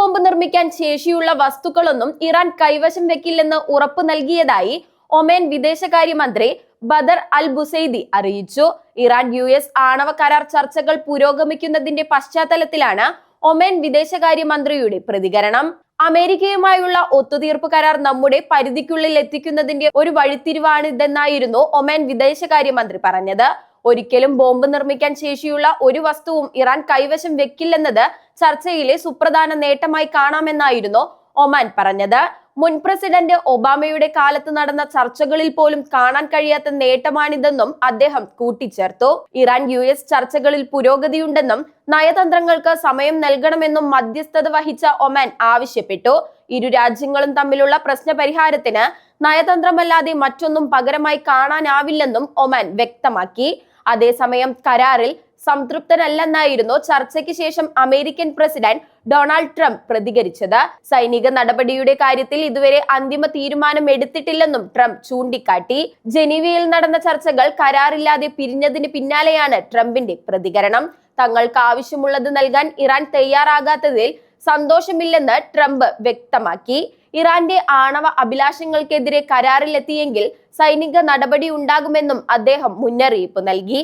Bomb നിർമ്മിക്കാൻ ശേഷിയുള്ള വസ്തുക്കളൊന്നും Iran കൈവശം വെക്കില്ലെന്ന് ഉറപ്പു നൽകിയതായി ഒമാൻ വിദേശകാര്യമന്ത്രി ബദർ അൽ ബുസൈദി അറിയിച്ചു. ഇറാൻ US ആണവ കരാർ ചർച്ചകൾ പുരോഗമിക്കുന്നതിന്റെ പശ്ചാത്തലത്തിലാണ് ഒമാൻ വിദേശകാര്യമന്ത്രിയുടെ പ്രതികരണം. അമേരിക്കയുമായുള്ള ഒത്തുതീർപ്പ് കരാർ നമ്മുടെ പരിധിക്കുള്ളിൽ എത്തിക്കുന്നതിന്റെ ഒരു വഴിത്തിരിവാണിതെന്നായിരുന്നു ഒമാൻ വിദേശകാര്യമന്ത്രി പറഞ്ഞത്. ഒരിക്കലും ബോംബ് നിർമ്മിക്കാൻ ശേഷിയുള്ള ഒരു വസ്തുവും ഇറാൻ കൈവശം വെക്കില്ലെന്നത് ചർച്ചയിലെ സുപ്രധാന നേട്ടമായി കാണാമെന്നായിരുന്നു ഒമാൻ പറഞ്ഞത്. മുൻ പ്രസിഡന്റ് ഒബാമയുടെ കാലത്ത് നടന്ന ചർച്ചകളിൽ പോലും കാണാൻ കഴിയാത്ത നേട്ടമാണിതെന്നും അദ്ദേഹം കൂട്ടിച്ചേർത്തു. ഇറാൻ US ചർച്ചകളിൽ പുരോഗതിയുണ്ടെന്നും നയതന്ത്രങ്ങൾക്ക് സമയം നൽകണമെന്നും മധ്യസ്ഥത വഹിച്ച ഒമാൻ ആവശ്യപ്പെട്ടു. ഇരു രാജ്യങ്ങളും തമ്മിലുള്ള പ്രശ്ന പരിഹാരത്തിന് നയതന്ത്രമല്ലാതെ മറ്റൊന്നും പകരമായി കാണാനാവില്ലെന്നും ഒമാൻ വ്യക്തമാക്കി. അതേസമയം കരാറിൽ സംതൃപ്തനല്ലെന്നായിരുന്നു ചർച്ചയ്ക്ക് ശേഷം അമേരിക്കൻ പ്രസിഡന്റ് ഡൊണാൾഡ് ട്രംപ് പ്രതികരിച്ചത്. സൈനിക നടപടിയുടെ കാര്യത്തിൽ ഇതുവരെ അന്തിമ തീരുമാനം എടുത്തിട്ടില്ലെന്നും ട്രംപ് ചൂണ്ടിക്കാട്ടി. ജനീവയിൽ നടന്ന ചർച്ചകൾ കരാറില്ലാതെ പിരിഞ്ഞതിന് പിന്നാലെയാണ് ട്രംപിന്റെ പ്രതികരണം. തങ്ങൾക്ക് ആവശ്യമുള്ളത് നൽകാൻ ഇറാൻ തയ്യാറാകാത്തതിൽ സന്തോഷമില്ലെന്ന് ട്രംപ് വ്യക്തമാക്കി. ഇറാന്റെ ആണവ അഭിലാഷങ്ങൾക്കെതിരെ കരാറിലെത്തിയെങ്കിൽ സൈനിക നടപടി ഉണ്ടാകുമെന്നും അദ്ദേഹം മുന്നറിയിപ്പ് നൽകി.